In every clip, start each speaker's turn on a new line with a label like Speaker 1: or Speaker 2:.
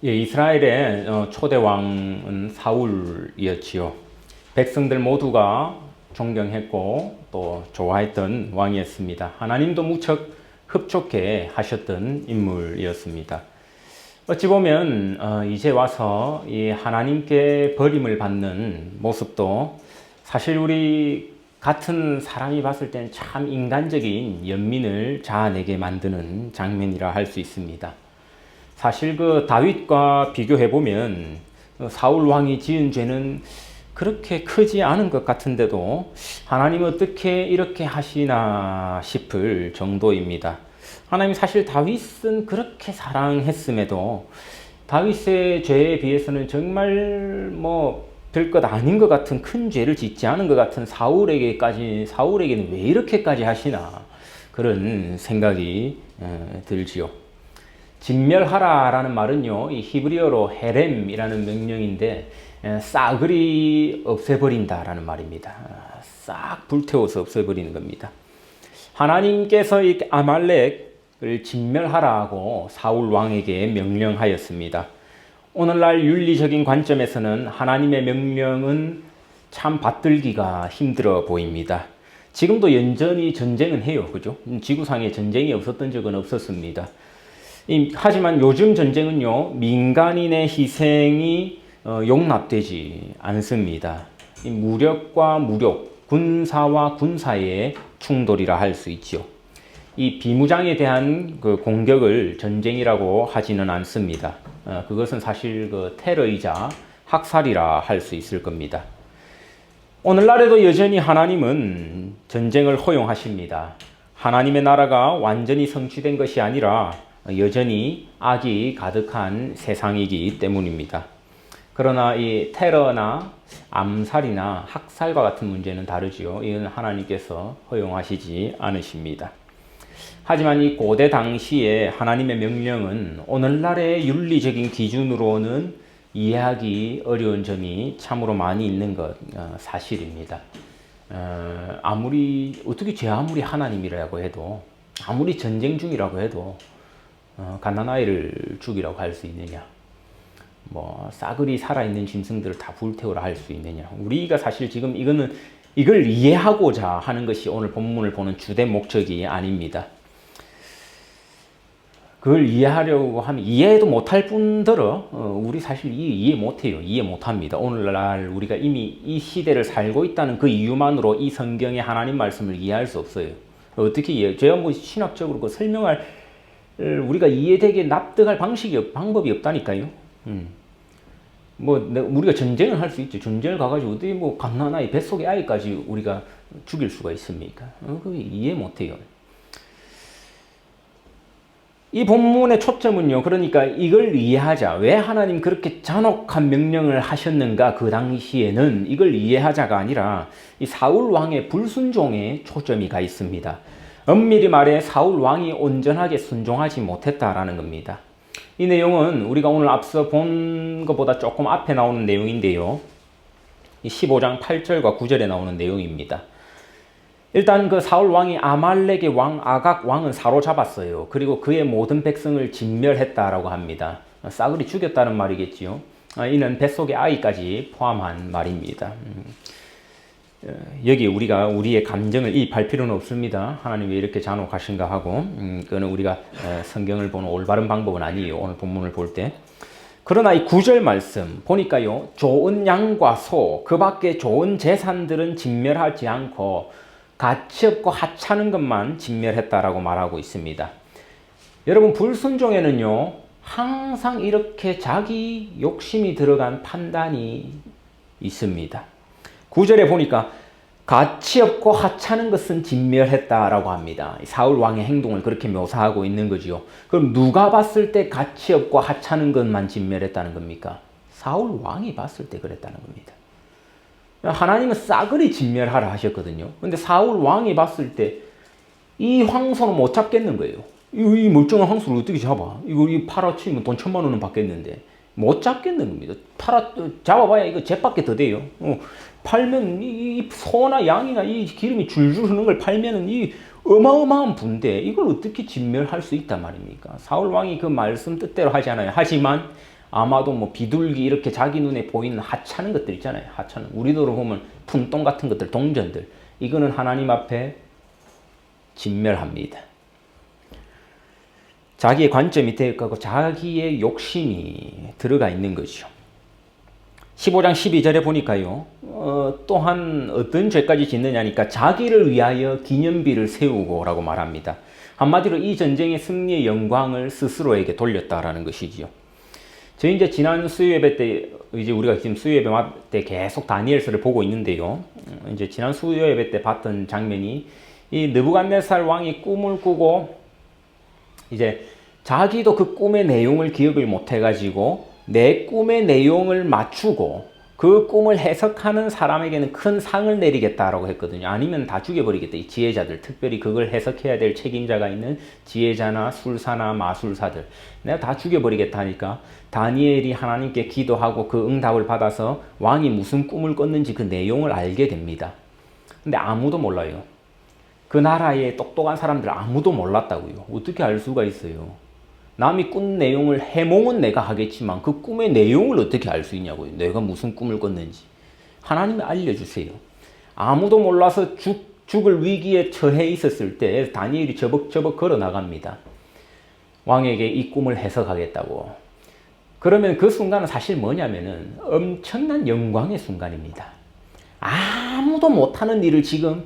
Speaker 1: 예, 이스라엘의 초대 왕은 사울이었지요. 백성들 모두가 존경했고 또 좋아했던 왕이었습니다. 하나님도 무척 흡족해 하셨던 인물이었습니다. 어찌 보면 이제 와서 이 하나님께 버림을 받는 모습도 사실 우리 같은 사람이 봤을 때는 참 인간적인 연민을 자아내게 만드는 장면이라 할 수 있습니다. 사실 그 다윗과 비교해 보면 사울 왕이 지은 죄는 그렇게 크지 않은 것 같은데도 하나님 어떻게 이렇게 하시나 싶을 정도입니다. 하나님 사실 다윗은 그렇게 사랑했음에도 다윗의 죄에 비해서는 정말 별것 아닌 것 같은 큰 죄를 짓지 않은 것 같은 사울에게는 왜 이렇게까지 하시나 그런 생각이 들지요. 진멸하라라는 말은요, 이 히브리어로 헤렘이라는 명령인데 싸그리 없애버린다라는 말입니다. 싹 불태워서 없애버리는 겁니다. 하나님께서 이 아말렉을 진멸하라고 사울 왕에게 명령하였습니다. 오늘날 윤리적인 관점에서는 하나님의 명령은 참 받들기가 힘들어 보입니다. 지금도 여전히 전쟁은 해요, 그죠? 지구상에 전쟁이 없었던 적은 없었습니다. 하지만 요즘 전쟁은요, 민간인의 희생이 용납되지 않습니다. 무력과 무력, 군사와 군사의 충돌이라 할 수 있죠. 이 비무장에 대한 그 공격을 전쟁이라고 하지는 않습니다. 그것은 사실 그 테러이자 학살이라 할 수 있을 겁니다. 오늘날에도 여전히 하나님은 전쟁을 허용하십니다. 하나님의 나라가 완전히 성취된 것이 아니라 여전히 악이 가득한 세상이기 때문입니다. 그러나 이 테러나 암살이나 학살과 같은 문제는 다르지요. 이건 하나님께서 허용하시지 않으십니다. 하지만 이 고대 당시에 하나님의 명령은 오늘날의 윤리적인 기준으로는 이해하기 어려운 점이 참으로 많이 있는 것 사실입니다. 아무리 하나님이라고 해도, 아무리 전쟁 중이라고 해도 갓난아이를 죽이라고 할 수 있느냐, 싸그리 살아있는 짐승들을 다 불태우라 할 수 있느냐. 우리가 사실 지금 이걸 이해하고자 하는 것이 오늘 본문을 보는 주된 목적이 아닙니다. 그걸 이해하려고 하면 이해도 못할 뿐더러 우리 사실 이해 못해요. 이해 못합니다. 오늘날 우리가 이미 이 시대를 살고 있다는 그 이유만으로 이 성경의 하나님 말씀을 이해할 수 없어요. 어떻게 이해해요? 제가 신학적으로 그 설명할 우리가 이해되게 납득할 방법이 없다니까요. 우리가 전쟁을 할 수 있죠. 전쟁을 가가지고 어디 갓난아이 뱃속의 아이까지 우리가 죽일 수가 있습니까? 그거 이해 못해요. 이 본문의 초점은요, 그러니까 이걸 이해하자. 왜 하나님 그렇게 잔혹한 명령을 하셨는가, 그 당시에는 이걸 이해하자가 아니라 이 사울 왕의 불순종에 초점이 가 있습니다. 엄밀히 말해 사울 왕이 온전하게 순종하지 못했다라는 겁니다. 이 내용은 우리가 오늘 앞서 본 것보다 조금 앞에 나오는 내용인데요. 15장 8절과 9절에 나오는 내용입니다. 일단 그 사울 왕이 아말렉의 왕 아각 왕은 사로잡았어요. 그리고 그의 모든 백성을 진멸했다라고 합니다. 싸그리 죽였다는 말이겠지요. 이는 뱃속의 아이까지 포함한 말입니다. 여기 우리가 우리의 감정을 이입할 필요는 없습니다. 하나님 왜 이렇게 잔혹하신가 하고, 그거는 우리가 성경을 보는 올바른 방법은 아니에요. 오늘 본문을 볼 때. 그러나 이 9절 말씀 보니까요, 좋은 양과 소, 그 밖에 좋은 재산들은 진멸하지 않고 가치 없고 하찮은 것만 진멸했다라고 말하고 있습니다. 여러분, 불순종에는요, 항상 이렇게 자기 욕심이 들어간 판단이 있습니다. 9절에 보니까 가치 없고 하찮은 것은 진멸했다라고 합니다. 사울 왕의 행동을 그렇게 묘사하고 있는 거지요. 그럼 누가 봤을 때 가치 없고 하찮은 것만 진멸했다는 겁니까? 사울 왕이 봤을 때 그랬다는 겁니다. 하나님은 싸그리 진멸하라 하셨거든요. 근데 사울 왕이 봤을 때 이 황소는 못 잡겠는 거예요. 이 멀쩡한 황소를 어떻게 잡아? 이거 팔아치면 돈 1,000만 원은 받겠는데 못 잡겠는 겁니다. 잡아봐야 이거 jet밖에 더 돼요. 팔면 이 소나 양이나 이 기름이 줄줄 흐르는 걸 팔면은 이 어마어마한 부인데 이걸 어떻게 진멸할 수 있단 말입니까? 사울 왕이 그 말씀 뜻대로 하지 않아요. 하지만 아마도 뭐 비둘기 이렇게 자기 눈에 보이는 하찮은 것들 있잖아요. 하찮은. 우리도로 보면 푼똥 같은 것들, 동전들. 이거는 하나님 앞에 진멸합니다. 자기의 관점이 되어가고 자기의 욕심이 들어가 있는 거죠. 15장 12절에 보니까요. 또한 어떤 죄까지 짓느냐니까 자기를 위하여 기념비를 세우고 라고 말합니다. 한마디로 이 전쟁의 승리의 영광을 스스로에게 돌렸다라는 것이지요. 저희 이제 지난 수요예배 때 이제 우리가 지금 수요예배 때 계속 다니엘서를 보고 있는데요. 이제 지난 수요예배 때 봤던 장면이 이 느부갓네살 왕이 꿈을 꾸고 이제 자기도 그 꿈의 내용을 기억을 못 해가지고 내 꿈의 내용을 맞추고 그 꿈을 해석하는 사람에게는 큰 상을 내리겠다라고 했거든요. 아니면 다 죽여버리겠다. 이 지혜자들, 특별히 그걸 해석해야 될 책임자가 있는 지혜자나 술사나 마술사들, 내가 다 죽여버리겠다 하니까 다니엘이 하나님께 기도하고 그 응답을 받아서 왕이 무슨 꿈을 꿨는지 그 내용을 알게 됩니다. 근데 아무도 몰라요. 그 나라의 똑똑한 사람들 아무도 몰랐다고요. 어떻게 알 수가 있어요? 남이 꾼 내용을 해몽은 내가 하겠지만 그 꿈의 내용을 어떻게 알 수 있냐고요. 내가 무슨 꿈을 꿨는지. 하나님이 알려주세요. 아무도 몰라서 죽을 위기에 처해 있었을 때 다니엘이 저벅저벅 걸어 나갑니다. 왕에게 이 꿈을 해석하겠다고. 그러면 그 순간은 사실 뭐냐면은 엄청난 영광의 순간입니다. 아무도 못하는 일을 지금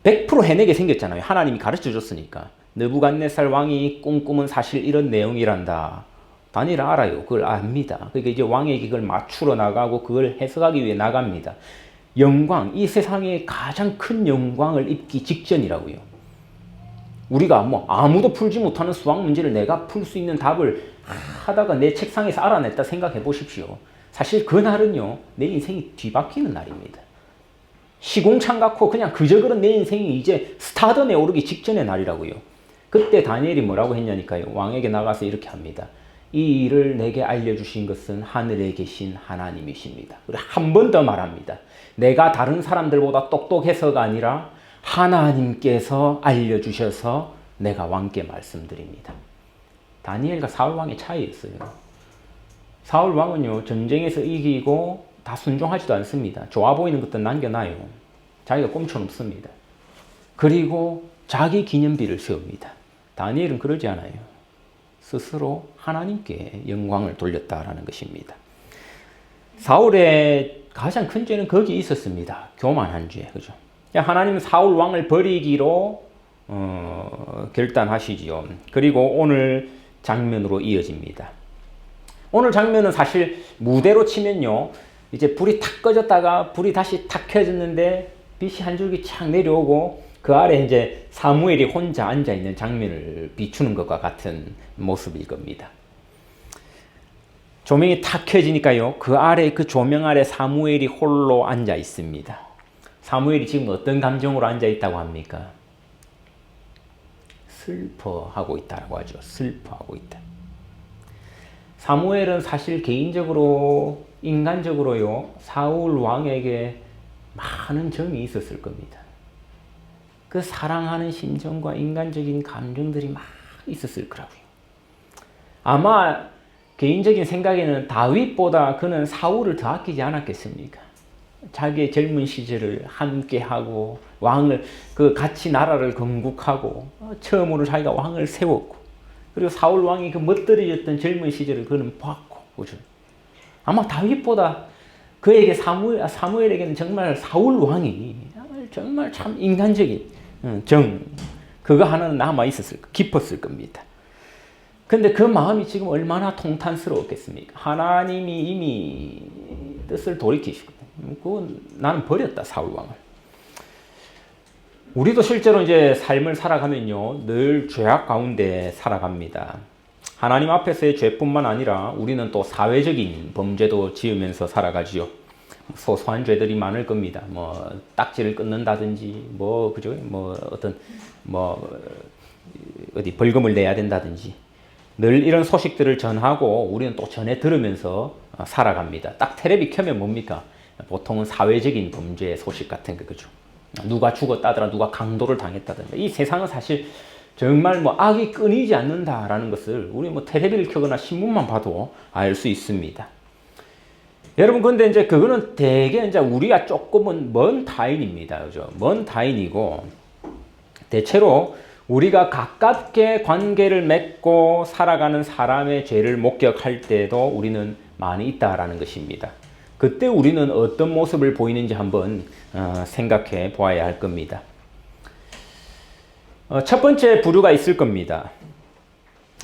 Speaker 1: 100% 해내게 생겼잖아요. 하나님이 가르쳐 줬으니까. 느부갓네살 왕이 꿈꾸면 사실 이런 내용이란다. 다니엘은 알아요. 그걸 압니다. 그러니까 이제 왕에게 그걸 맞추러 나가고 그걸 해석하기 위해 나갑니다. 영광, 이 세상에 가장 큰 영광을 입기 직전이라고요. 우리가 뭐 아무도 풀지 못하는 수학 문제를 내가 풀 수 있는 답을 하다가 내 책상에서 알아냈다 생각해 보십시오. 사실 그날은요, 내 인생이 뒤바뀌는 날입니다. 시궁창 같고 그냥 그저 그런 내 인생이 이제 스타덤에 오르기 직전의 날이라고요. 그때 다니엘이 뭐라고 했냐니까요. 왕에게 나가서 이렇게 합니다. 이 일을 내게 알려주신 것은 하늘에 계신 하나님이십니다. 그리고 한 번 더 말합니다. 내가 다른 사람들보다 똑똑해서가 아니라 하나님께서 알려주셔서 내가 왕께 말씀드립니다. 다니엘과 사울 왕의 차이였어요. 사울 왕은요, 전쟁에서 이기고 다 순종하지도 않습니다. 좋아 보이는 것도 남겨놔요. 자기가 꼼쳐놓습니다. 그리고 자기 기념비를 세웁니다. 다니엘은 그러지 않아요. 스스로 하나님께 영광을 돌렸다라는 것입니다. 사울의 가장 큰 죄는 거기에 있었습니다. 교만한 죄. 그죠? 하나님은 사울 왕을 버리기로 결단하시지요. 그리고 오늘 장면으로 이어집니다. 오늘 장면은 사실 무대로 치면요, 이제 불이 탁 꺼졌다가 불이 다시 탁 켜졌는데 빛이 한 줄기 착 내려오고 그 아래 이제 사무엘이 혼자 앉아 있는 장면을 비추는 것과 같은 모습일 겁니다. 조명이 탁 켜지니까요, 그 아래 그 조명 아래 사무엘이 홀로 앉아 있습니다. 사무엘이 지금 어떤 감정으로 앉아 있다고 합니까? 슬퍼하고 있다고 하죠. 슬퍼하고 있다. 사무엘은 사실 개인적으로, 인간적으로요, 사울 왕에게 많은 정이 있었을 겁니다. 그 사랑하는 심정과 인간적인 감정들이 막 있었을 거라고요. 아마 개인적인 생각에는 다윗보다 그는 사울을 더 아끼지 않았겠습니까? 자기의 젊은 시절을 함께하고 왕을 같이 나라를 건국하고 처음으로 자기가 왕을 세웠고 그리고 사울 왕이 그 멋들어졌던 젊은 시절을 그는 봤고 그죠? 아마 다윗보다 그에게 사무엘에게는 정말 사울 왕이 정말 참 인간적인 그거 하나는 남아 있었을 깊었을 겁니다. 근데 그 마음이 지금 얼마나 통탄스러웠겠습니까? 하나님이 이미 뜻을 돌이키시거든요. 그건 나는 버렸다, 사울 왕을. 우리도 실제로 이제 삶을 살아가면요, 늘 죄악 가운데 살아갑니다. 하나님 앞에서의 죄뿐만 아니라 우리는 또 사회적인 범죄도 지으면서 살아가지요. 소소한 죄들이 많을 겁니다. 뭐 딱지를 끊는다든지, 그죠? 어디 벌금을 내야 된다든지. 늘 이런 소식들을 전하고 우리는 또 전해 들으면서 살아갑니다. 딱 텔레비 켜면 뭡니까? 보통은 사회적인 범죄 소식 같은 거, 그죠? 누가 죽었다더라, 누가 강도를 당했다든지. 이 세상은 사실 정말 뭐 악이 끊이지 않는다라는 것을 우리 뭐 텔레비를 켜거나 신문만 봐도 알 수 있습니다. 여러분, 근데 이제 그거는 대개 이제 우리가 조금은 먼 타인입니다. 그죠? 먼 타인이고, 대체로 우리가 가깝게 관계를 맺고 살아가는 사람의 죄를 목격할 때도 우리는 많이 있다라는 것입니다. 그때 우리는 어떤 모습을 보이는지 한번 생각해 보아야 할 겁니다. 첫 번째 부류가 있을 겁니다.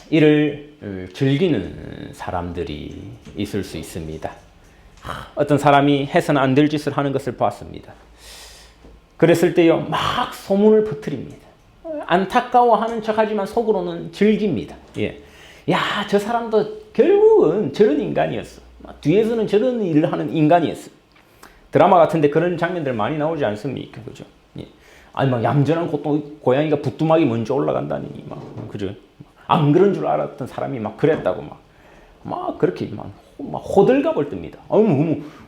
Speaker 1: 이를 즐기는 사람들이 있을 수 있습니다. 어떤 사람이 해서는 안 될 짓을 하는 것을 봤습니다. 그랬을 때요, 막 소문을 퍼뜨립니다. 안타까워하는 척하지만 속으로는 즐깁니다. 예. 야, 저 사람도 결국은 저런 인간이었어. 뒤에서는 저런 일을 하는 인간이었어. 드라마 같은데 그런 장면들 많이 나오지 않습니까? 그죠? 예. 아니, 막 얌전한 고양이가 부뚜막이 먼저 올라간다니, 막, 그죠? 안 그런 줄 알았던 사람이 막 그랬다고, 막 그렇게 막 호들갑을 뜹니다.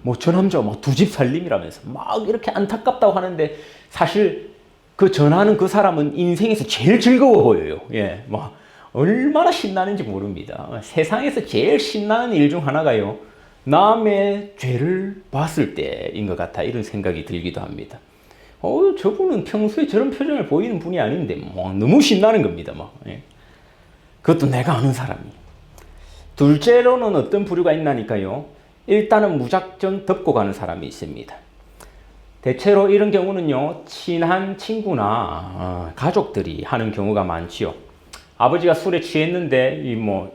Speaker 1: 뭐 저 남자 막 두 집 살림이라면서 막 이렇게 안타깝다고 하는데 사실 그 전하는 그 사람은 인생에서 제일 즐거워 보여요. 예, 막 얼마나 신나는지 모릅니다. 세상에서 제일 신나는 일 중 하나가요, 남의 죄를 봤을 때인 것 같아, 이런 생각이 들기도 합니다. 저분은 평소에 저런 표정을 보이는 분이 아닌데 막 너무 신나는 겁니다. 막. 예. 그것도 내가 아는 사람이. 둘째로는 어떤 부류가 있나니까요, 일단은 무작정 덮고 가는 사람이 있습니다. 대체로 이런 경우는요, 친한 친구나 가족들이 하는 경우가 많지요. 아버지가 술에 취했는데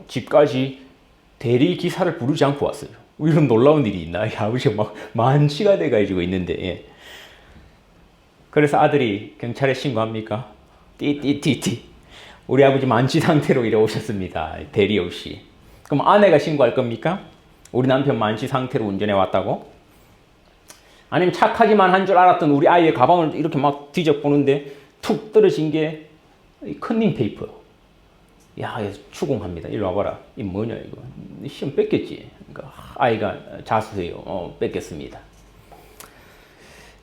Speaker 1: 집까지 대리 기사를 부르지 않고 왔어요. 이런 놀라운 일이 있나? 아버지가 막 만취가 돼가지고 있는데, 예. 그래서 아들이 경찰에 신고합니까? 띠띠띠띠. 우리 아버지 만취 상태로 이래 오셨습니다. 대리 없이. 그럼 아내가 신고할 겁니까? 우리 남편 만취 상태로 운전해 왔다고? 아니면 착하기만 한 줄 알았던 우리 아이의 가방을 이렇게 막 뒤져보는데 툭 떨어진 게 컨닝 페이퍼. 야, 추궁합니다. 이리 와봐라. 이 뭐냐 이거. 시험 뺏겼지. 그러니까 아이가 자수해요. 뺏겼습니다.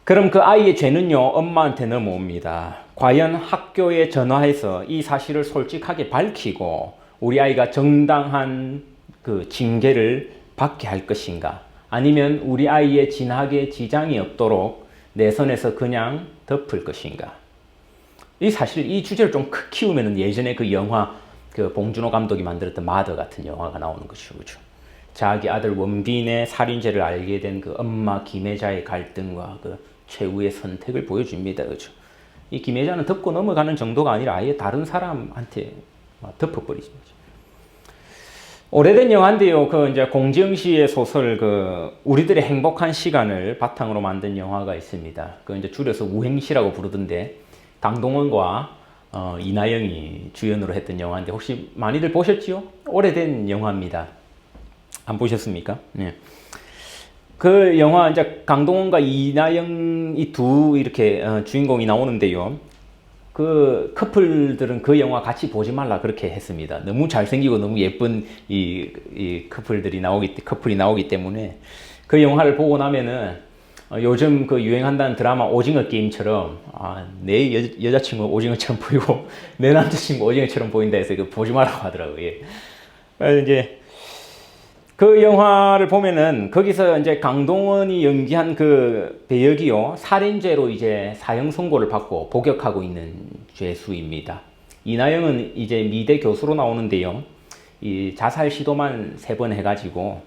Speaker 1: 그럼 그 아이의 죄는요, 엄마한테 넘어옵니다. 과연 학교에 전화해서 이 사실을 솔직하게 밝히고 우리 아이가 정당한 그 징계를 받게 할 것인가? 아니면 우리 아이의 진학에 지장이 없도록 내 선에서 그냥 덮을 것인가? 사실 이 주제를 좀 키우면 예전에 그 영화, 그 봉준호 감독이 만들었던 마더 같은 영화가 나오는 것이죠. 그렇죠? 자기 아들 원빈의 살인죄를 알게 된 그 엄마 김혜자의 갈등과 그 최후의 선택을 보여줍니다. 그렇죠? 이 김혜자는 덮고 넘어가는 정도가 아니라 아예 다른 사람한테 덮어버리죠. 오래된 영화인데요. 그 이제 공지영 씨의 소설 우리들의 행복한 시간을 바탕으로 만든 영화가 있습니다. 그 이제 줄여서 우행시라고 부르던데, 강동원과 이나영이 주연으로 했던 영화인데 혹시 많이들 보셨지요? 오래된 영화입니다. 안 보셨습니까? 네. 그 영화 이제 강동원과 이나영 이 두 이렇게 주인공이 나오는데요. 그 커플들은 그 영화 같이 보지 말라 그렇게 했습니다. 너무 잘생기고 너무 예쁜 이 커플이 나오기 때문에 그 영화를 보고 나면은 요즘 그 유행한다는 드라마 오징어 게임처럼 내 여자친구 오징어처럼 보이고 내 남자친구 오징어처럼 보인다 해서 보지 말라고 하더라고요. 예. 그래서 이제 그 영화를 보면은 거기서 이제 강동원이 연기한 그 배역이요, 살인죄로 이제 사형 선고를 받고 복역하고 있는 죄수입니다. 이나영은 이제 미대 교수로 나오는데요, 이 자살 시도만 3번 해가지고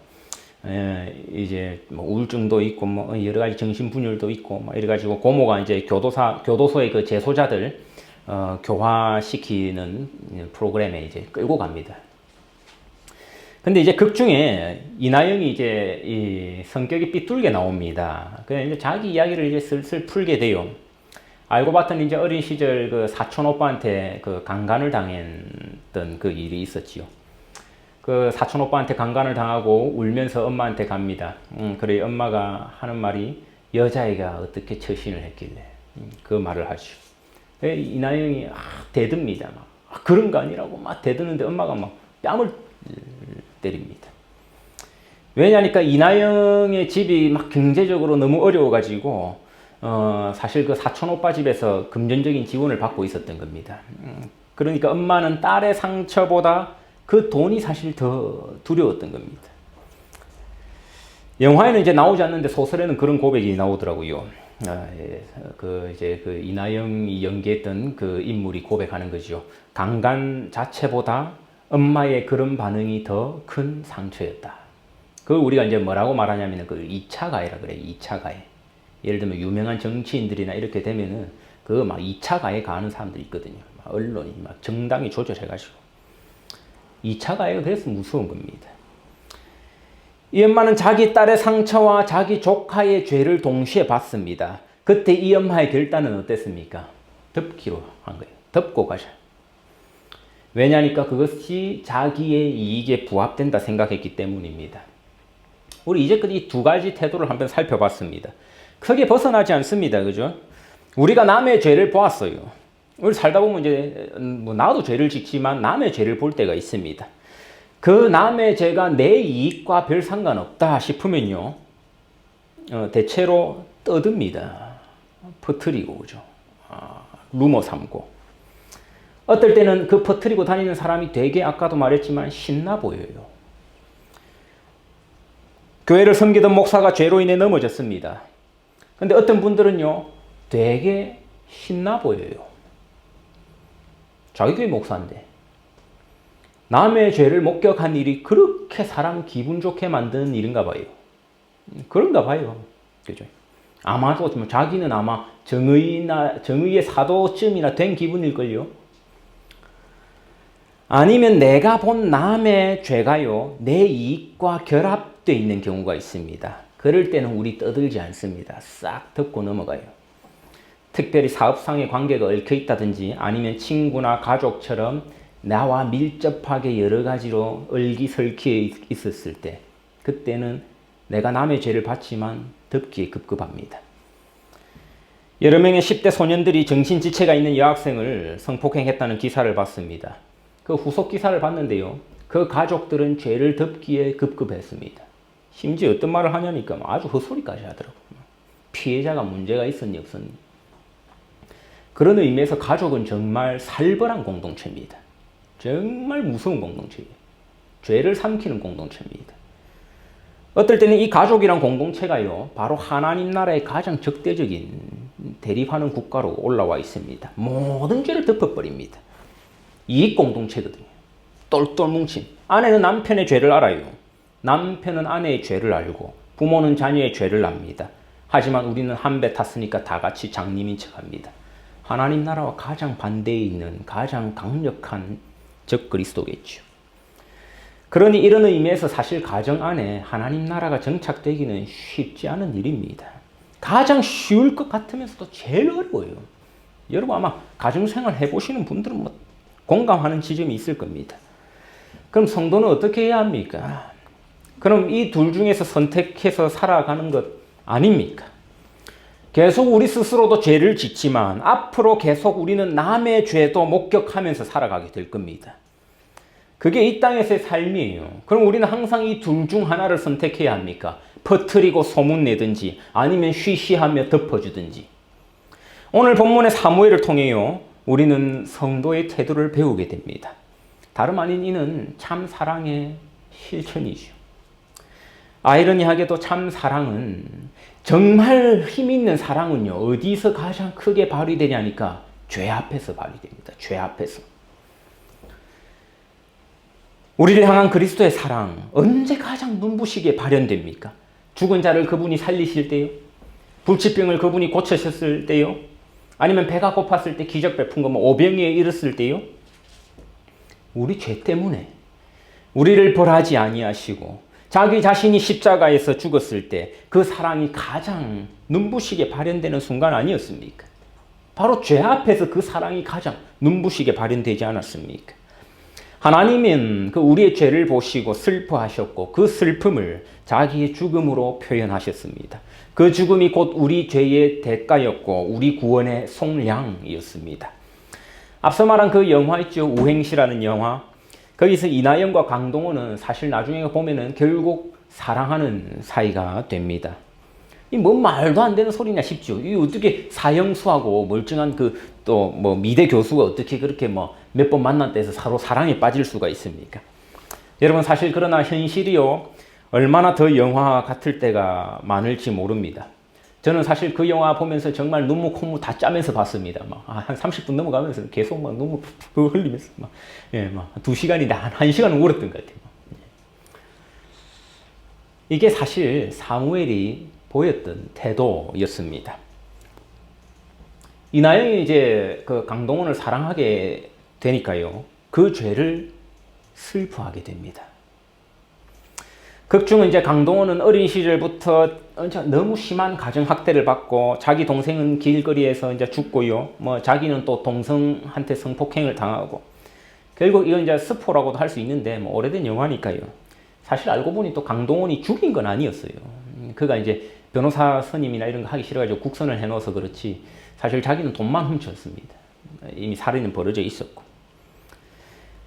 Speaker 1: 이제 뭐 우울증도 있고 뭐 여러 가지 정신분열도 있고 뭐 이래가지고 고모가 이제 교도소의 그 재소자들 교화시키는 프로그램에 이제 끌고 갑니다. 근데 이제 극 중에 이나영이 이제 이 성격이 삐뚤게 나옵니다. 그래서 이제 자기 이야기를 이제 슬슬 풀게 돼요. 알고 봤더니 이제 어린 시절 그 사촌 오빠한테 그 강간을 당했던 그 일이 있었지요. 그 사촌 오빠한테 강간을 당하고 울면서 엄마한테 갑니다. 그래 엄마가 하는 말이 여자애가 어떻게 처신을 했길래 그 말을 하죠. 이나영이 대듭니다. 막 그런 거 아니라고 막 대드는데 엄마가 막 뺨을 때립니다. 왜냐니까 이나영의 집이 막 경제적으로 너무 어려워가지고 사실 그 사촌 오빠 집에서 금전적인 지원을 받고 있었던 겁니다. 그러니까 엄마는 딸의 상처보다 그 돈이 사실 더 두려웠던 겁니다. 영화에는 이제 나오지 않는데 소설에는 그런 고백이 나오더라고요. 그 이나영이 연기했던 그 인물이 고백하는 거죠. 강간 자체보다 엄마의 그런 반응이 더 큰 상처였다. 그 우리가 이제 뭐라고 말하냐면 그 2차 가해라 그래. 2차 가해. 예를 들면 유명한 정치인들이나 이렇게 되면은 그 막 2차 가해 가하는 사람들이 있거든요. 막 언론이 막 정당이 조절해가지고 2차 가해가 그래서 무서운 겁니다. 이 엄마는 자기 딸의 상처와 자기 조카의 죄를 동시에 봤습니다. 그때 이 엄마의 결단은 어땠습니까? 덮기로 한 거예요. 덮고 가자. 왜냐니까 그것이 자기의 이익에 부합된다 생각했기 때문입니다. 우리 이제껏 이 두 가지 태도를 한번 살펴봤습니다. 크게 벗어나지 않습니다. 그죠? 우리가 남의 죄를 보았어요. 우리 살다 보면 이제 뭐 나도 죄를 짓지만 남의 죄를 볼 때가 있습니다. 그 남의 죄가 내 이익과 별 상관없다 싶으면요, 대체로 떠듭니다. 퍼뜨리고, 그죠? 루머 삼고. 어떨 때는 그 퍼뜨리고 다니는 사람이 되게 아까도 말했지만 신나 보여요. 교회를 섬기던 목사가 죄로 인해 넘어졌습니다. 근데 어떤 분들은요, 되게 신나 보여요. 자기 교회 목사인데. 남의 죄를 목격한 일이 그렇게 사람 기분 좋게 만드는 일인가 봐요. 그런가 봐요. 그죠? 아마도 자기는 아마 정의의 사도쯤이나 된 기분일걸요. 아니면 내가 본 남의 죄가요, 내 이익과 결합되어 있는 경우가 있습니다. 그럴 때는 우리 떠들지 않습니다. 싹 덮고 넘어가요. 특별히 사업상의 관계가 얽혀 있다든지 아니면 친구나 가족처럼 나와 밀접하게 여러 가지로 얼기설키에 있었을 때, 그때는 내가 남의 죄를 받지만 덮기에 급급합니다. 여러 명의 10대 소년들이 정신지체가 있는 여학생을 성폭행했다는 기사를 봤습니다. 그 후속 기사를 봤는데요, 그 가족들은 죄를 덮기에 급급했습니다. 심지어 어떤 말을 하냐니까 아주 헛소리까지 하더라고요. 피해자가 문제가 있었니 없었니. 그런 의미에서 가족은 정말 살벌한 공동체입니다. 정말 무서운 공동체예요. 죄를 삼키는 공동체입니다. 어떨 때는 이 가족이란 공동체가요, 바로 하나님 나라의 가장 적대적인 대립하는 국가로 올라와 있습니다. 모든 죄를 덮어버립니다. 이익 공동체거든요. 똘똘 뭉친. 아내는 남편의 죄를 알아요. 남편은 아내의 죄를 알고 부모는 자녀의 죄를 압니다. 하지만 우리는 한 배 탔으니까 다 같이 장님인 척합니다. 하나님 나라와 가장 반대에 있는 가장 강력한 적 그리스도겠죠. 그러니 이런 의미에서 사실 가정 안에 하나님 나라가 정착되기는 쉽지 않은 일입니다. 가장 쉬울 것 같으면서도 제일 어려워요. 여러분 아마 가정생활 해보시는 분들은 뭐 공감하는 지점이 있을 겁니다. 그럼 성도는 어떻게 해야 합니까? 그럼 이 둘 중에서 선택해서 살아가는 것 아닙니까? 계속 우리 스스로도 죄를 짓지만 앞으로 계속 우리는 남의 죄도 목격하면서 살아가게 될 겁니다. 그게 이 땅에서의 삶이에요. 그럼 우리는 항상 이 둘 중 하나를 선택해야 합니까? 퍼뜨리고 소문내든지 아니면 쉬쉬하며 덮어주든지. 오늘 본문의 사무엘을 통해요, 우리는 성도의 태도를 배우게 됩니다. 다름 아닌 이는 참 사랑의 실천이죠. 아이러니하게도 참 사랑은, 정말 힘있는 사랑은요, 어디서 가장 크게 발휘되냐니까 죄 앞에서 발휘됩니다. 죄 앞에서. 우리를 향한 그리스도의 사랑, 언제 가장 눈부시게 발현됩니까? 죽은 자를 그분이 살리실 때요? 불치병을 그분이 고치셨을 때요? 아니면 배가 고팠을 때 기적 베푼 거, 뭐 오병이에 이르렀을 때요? 우리 죄 때문에 우리를 벌하지 아니하시고 자기 자신이 십자가에서 죽었을 때 그 사랑이 가장 눈부시게 발현되는 순간 아니었습니까? 바로 죄 앞에서 그 사랑이 가장 눈부시게 발현되지 않았습니까? 하나님은 그 우리의 죄를 보시고 슬퍼하셨고 그 슬픔을 자기의 죽음으로 표현하셨습니다. 그 죽음이 곧 우리 죄의 대가였고 우리 구원의 속량이었습니다. 앞서 말한 그 영화 있죠. 우행시라는 영화. 거기서 이나영과 강동원은 사실 나중에 보면은 결국 사랑하는 사이가 됩니다. 이 뭔 말도 안 되는 소리냐 싶죠. 이 어떻게 사형수하고 멀쩡한 또 뭐 미대 교수가 어떻게 그렇게 뭐 몇 번 만났다 해서 서로 사랑에 빠질 수가 있습니까? 여러분 사실 그러나 현실이요 얼마나 더 영화 같을 때가 많을지 모릅니다. 저는 사실 그 영화 보면서 정말 눈물 콧물 다 짜면서 봤습니다. 막 한 30분 넘어가면서 계속 막 눈물 흘리면서 막 2시간인데 한 1시간은 울었던 것 같아요. 이게 사실 사무엘이 보였던 태도였습니다. 이나영이 이제 그 강동원을 사랑하게 되니까요. 그 죄를 슬퍼하게 됩니다. 극중은 이제 강동원은 어린 시절부터 너무 심한 가정학대를 받고 자기 동생은 길거리에서 이제 죽고요. 뭐 자기는 또 동성한테 성폭행을 당하고 결국 이건 이제 스포라고도 할 수 있는데 뭐 오래된 영화니까요. 사실 알고 보니 또 강동원이 죽인 건 아니었어요. 그가 이제 변호사 선임이나 이런 거 하기 싫어가지고 국선을 해놓아서 그렇지 사실 자기는 돈만 훔쳤습니다. 이미 살인은 벌어져 있었고.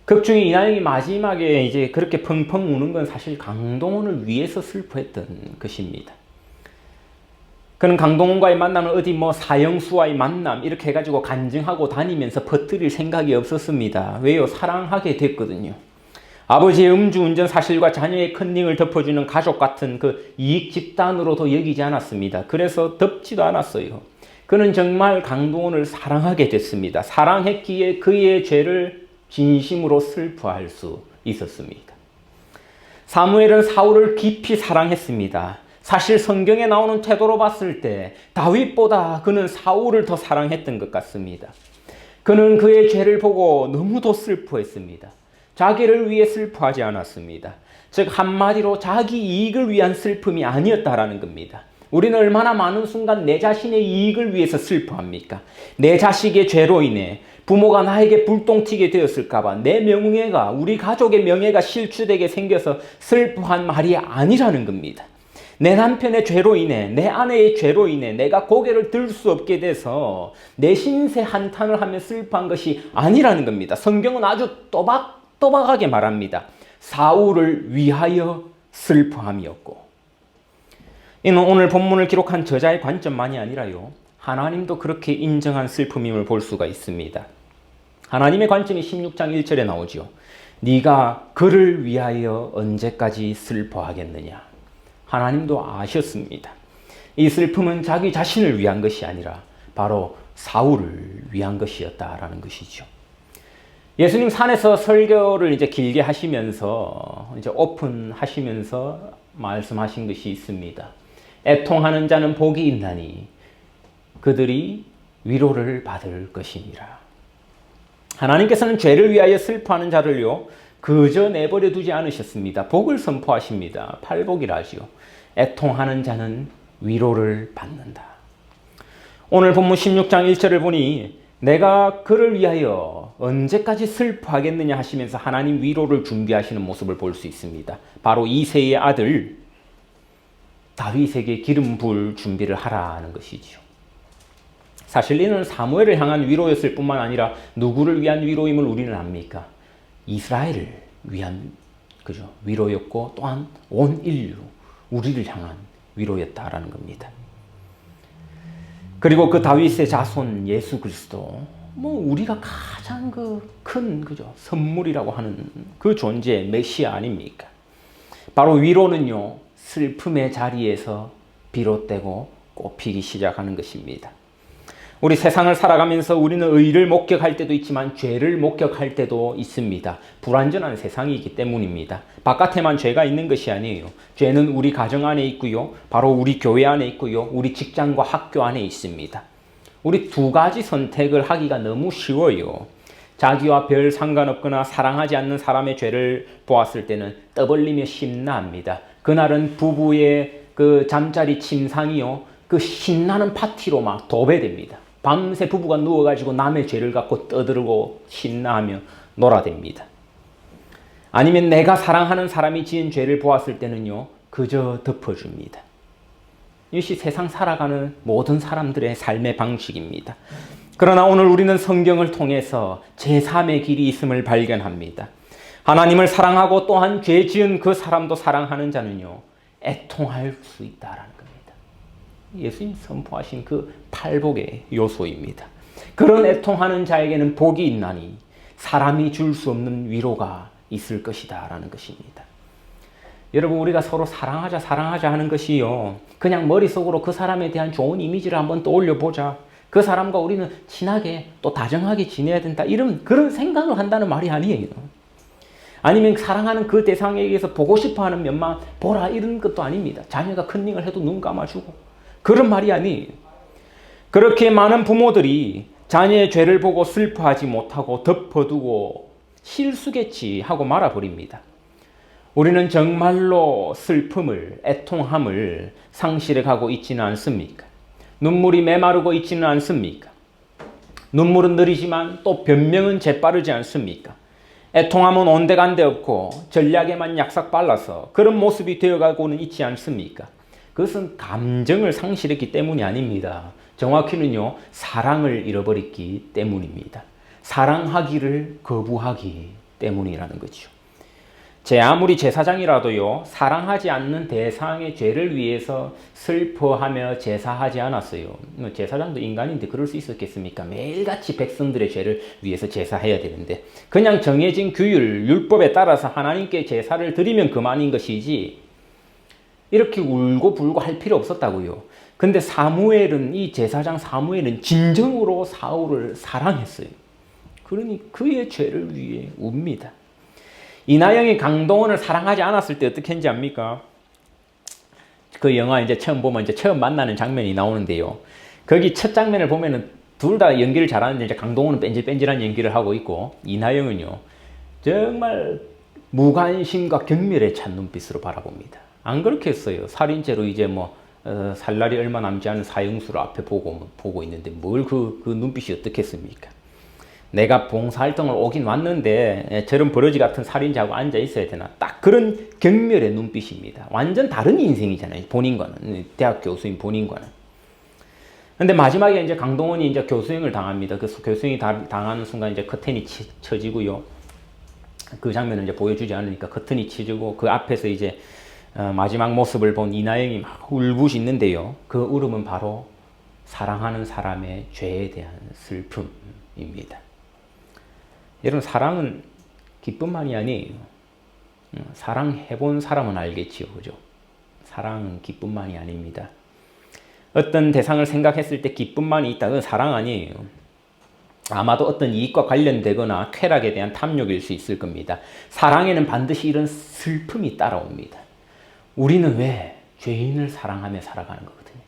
Speaker 1: 극중에 이나영이 마지막에 이제 그렇게 펑펑 우는 건 사실 강동원을 위해서 슬퍼했던 것입니다. 그는 강동원과의 만남을 어디 뭐 사형수와의 만남 이렇게 해가지고 간증하고 다니면서 퍼뜨릴 생각이 없었습니다. 왜요? 사랑하게 됐거든요. 아버지의 음주운전 사실과 자녀의 컨닝을 덮어주는 가족 같은 그 이익 집단으로도 여기지 않았습니다. 그래서 덮지도 않았어요. 그는 정말 강동원을 사랑하게 됐습니다. 사랑했기에 그의 죄를 진심으로 슬퍼할 수 있었습니다. 사무엘은 사울을 깊이 사랑했습니다. 사실 성경에 나오는 태도로 봤을 때 다윗보다 그는 사울을 더 사랑했던 것 같습니다. 그는 그의 죄를 보고 너무도 슬퍼했습니다. 자기를 위해 슬퍼하지 않았습니다. 즉 한마디로 자기 이익을 위한 슬픔이 아니었다라는 겁니다. 우리는 얼마나 많은 순간 내 자신의 이익을 위해서 슬퍼합니까? 내 자식의 죄로 인해 부모가 나에게 불똥 튀게 되었을까봐 내 명예가 우리 가족의 명예가 실추되게 생겨서 슬퍼한 말이 아니라는 겁니다. 내 남편의 죄로 인해 내 아내의 죄로 인해 내가 고개를 들 수 없게 돼서 내 신세 한탄을 하며 슬퍼한 것이 아니라는 겁니다. 성경은 아주 또박또박하게 말합니다. 사울을 위하여 슬퍼함이었고 이는 오늘 본문을 기록한 저자의 관점만이 아니라요. 하나님도 그렇게 인정한 슬픔임을 볼 수가 있습니다. 하나님의 관점이 16장 1절에 나오죠. 네가 그를 위하여 언제까지 슬퍼하겠느냐. 하나님도 아셨습니다. 이 슬픔은 자기 자신을 위한 것이 아니라 바로 사울을 위한 것이었다라는 것이죠. 예수님 산에서 설교를 이제 길게 하시면서 이제 오픈하시면서 말씀하신 것이 있습니다. 애통하는 자는 복이 있나니 그들이 위로를 받을 것이니라. 하나님께서는 죄를 위하여 슬퍼하는 자를요 그저 내버려 두지 않으셨습니다. 복을 선포하십니다. 팔복이라지요. 애통하는 자는 위로를 받는다. 오늘 본문 16장 1절을 보니 내가 그를 위하여 언제까지 슬퍼하겠느냐 하시면서 하나님 위로를 준비하시는 모습을 볼 수 있습니다. 바로 이새의 아들 다윗에게 기름 부을 준비를 하라는 것이죠. 사실 이는 사무엘을 향한 위로였을 뿐만 아니라 누구를 위한 위로임을 우리는 압니까? 이스라엘을 위한 위로였고 또한 온 인류, 우리를 향한 위로였다라는 겁니다. 그리고 그 다윗의 자손 예수 그리스도, 우리가 가장 큰 선물이라고 하는 그 존재 메시아 아닙니까? 바로 위로는요 슬픔의 자리에서 비롯되고 꽃피기 시작하는 것입니다. 우리 세상을 살아가면서 우리는 의를 목격할 때도 있지만 죄를 목격할 때도 있습니다. 불완전한 세상이기 때문입니다. 바깥에만 죄가 있는 것이 아니에요. 죄는 우리 가정 안에 있고요. 바로 우리 교회 안에 있고요. 우리 직장과 학교 안에 있습니다. 우리 두 가지 선택을 하기가 너무 쉬워요. 자기와 별 상관없거나 사랑하지 않는 사람의 죄를 보았을 때는 떠벌리며 심나합니다. 그날은 부부의 그 잠자리 침상이요. 그 신나는 파티로 막 도배됩니다. 밤새 부부가 누워가지고 남의 죄를 갖고 떠들고 신나하며 놀아댑니다. 아니면 내가 사랑하는 사람이 지은 죄를 보았을 때는요. 그저 덮어줍니다. 이것이 세상 살아가는 모든 사람들의 삶의 방식입니다. 그러나 오늘 우리는 성경을 통해서 제3의 길이 있음을 발견합니다. 하나님을 사랑하고 또한 죄 지은 그 사람도 사랑하는 자는요. 애통할 수 있다라는 겁니다. 예수님 선포하신 그 팔복의 요소입니다. 그런 애통하는 자에게는 복이 있나니 사람이 줄 수 없는 위로가 있을 것이다 라는 것입니다. 여러분, 우리가 서로 사랑하자 하는 것이요, 그냥 머릿속으로 그 사람에 대한 좋은 이미지를 한번 떠올려 보자, 그 사람과 우리는 친하게 또 다정하게 지내야 된다, 이런 그런 생각을 한다는 말이 아니에요. 아니면 사랑하는 그 대상에게서 보고 싶어하는 면만 보라, 이런 것도 아닙니다. 자녀가 큰일을 해도 눈 감아주고, 그런 말이 아니에요. 그렇게 많은 부모들이 자녀의 죄를 보고 슬퍼하지 못하고 덮어두고 실수겠지 하고 말아버립니다. 우리는 정말로 슬픔을, 애통함을 상실해가고 있지는 않습니까? 눈물이 메마르고 있지는 않습니까? 눈물은 느리지만 또 변명은 재빠르지 않습니까? 애통함은 온데간데 없고 전략에만 약삭 빨라서 그런 모습이 되어가고는 있지 않습니까? 그것은 감정을 상실했기 때문이 아닙니다. 정확히는요, 사랑을 잃어버렸기 때문입니다. 사랑하기를 거부하기 때문이라는 거죠. 제 아무리 제사장이라도요, 사랑하지 않는 대상의 죄를 위해서 슬퍼하며 제사하지 않았어요. 제사장도 인간인데 그럴 수 있었겠습니까? 매일같이 백성들의 죄를 위해서 제사해야 되는데, 그냥 정해진 규율, 율법에 따라서 하나님께 제사를 드리면 그만인 것이지 이렇게 울고 불고 할 필요 없었다고요. 근데 이 제사장 사무엘은 진정으로 사울을 사랑했어요. 그러니 그의 죄를 위해 웁니다. 이나영이 강동원을 사랑하지 않았을 때 어떻게 했는지 압니까? 그 영화 이제 처음 보면 이제 처음 만나는 장면이 나오는데요. 거기 첫 장면을 보면은 둘 다 연기를 잘하는데, 이제 강동원은 뺀질뺀질한 연기를 하고 있고, 이나영은요, 정말 무관심과 경멸에 찬 눈빛으로 바라봅니다. 안 그렇게 했어요. 살인죄로 이제 살 날이 얼마 남지 않은 사형수를 앞에 보고 있는데 뭘 그 눈빛이 어떻겠습니까? 내가 봉사활동을 오긴 왔는데 저런 버러지 같은 살인자하고 앉아 있어야 되나? 딱 그런 경멸의 눈빛입니다. 완전 다른 인생이잖아요. 본인과는, 대학 교수인 본인과는. 근데 마지막에 이제 강동원이 이제 교수형을 당합니다. 그래서 교수형이 당하는 순간 이제 커튼이 쳐지고요. 그 장면을 이제 보여주지 않으니까 커튼이 쳐지고, 그 앞에서 이제 마지막 모습을 본 이나영이 막 울부짖는데요. 그 울음은 바로 사랑하는 사람의 죄에 대한 슬픔입니다. 여러분, 사랑은 기쁨만이 아니에요. 사랑해본 사람은 알겠지요, 그죠? 사랑은 기쁨만이 아닙니다. 어떤 대상을 생각했을 때 기쁨만이 있다, 그건 사랑 아니에요. 아마도 어떤 이익과 관련되거나 쾌락에 대한 탐욕일 수 있을 겁니다. 사랑에는 반드시 이런 슬픔이 따라옵니다. 우리는 왜 죄인을 사랑하며 살아가는 거거든요.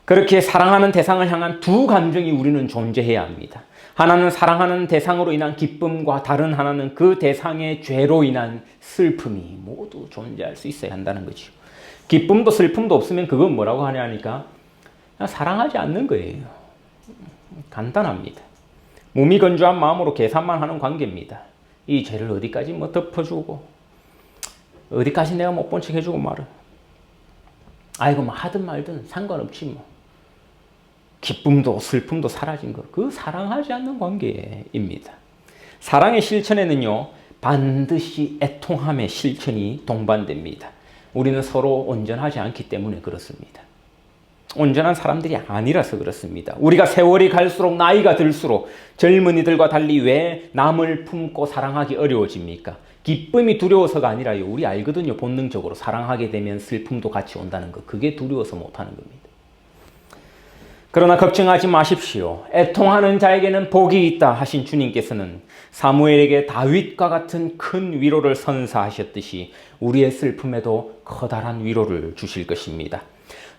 Speaker 1: 그렇게 사랑하는 대상을 향한 두 감정이 우리는 존재해야 합니다. 하나는 사랑하는 대상으로 인한 기쁨과 다른 하나는 그 대상의 죄로 인한 슬픔이 모두 존재할 수 있어야 한다는 거죠. 기쁨도 슬픔도 없으면 그건 뭐라고 하냐니까 그냥 사랑하지 않는 거예요. 간단합니다. 무미건조한 마음으로 계산만 하는 관계입니다. 이 죄를 어디까지 덮어주고 어디까지 내가 못 본 척 해주고 말아. 아이고 하든 말든 상관없지 기쁨도 슬픔도 사라진 거, 그 사랑하지 않는 관계입니다. 사랑의 실천에는요, 반드시 애통함의 실천이 동반됩니다. 우리는 서로 온전하지 않기 때문에 그렇습니다. 온전한 사람들이 아니라서 그렇습니다. 우리가 세월이 갈수록, 나이가 들수록 젊은이들과 달리 왜 남을 품고 사랑하기 어려워집니까? 기쁨이 두려워서가 아니라요, 우리 알거든요. 본능적으로 사랑하게 되면 슬픔도 같이 온다는 거. 그게 두려워서 못하는 겁니다. 그러나 걱정하지 마십시오. 애통하는 자에게는 복이 있다 하신 주님께서는 사무엘에게 다윗과 같은 큰 위로를 선사하셨듯이 우리의 슬픔에도 커다란 위로를 주실 것입니다.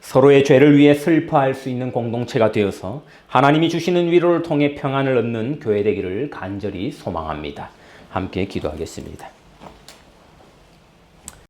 Speaker 1: 서로의 죄를 위해 슬퍼할 수 있는 공동체가 되어서 하나님이 주시는 위로를 통해 평안을 얻는 교회 되기를 간절히 소망합니다. 함께 기도하겠습니다.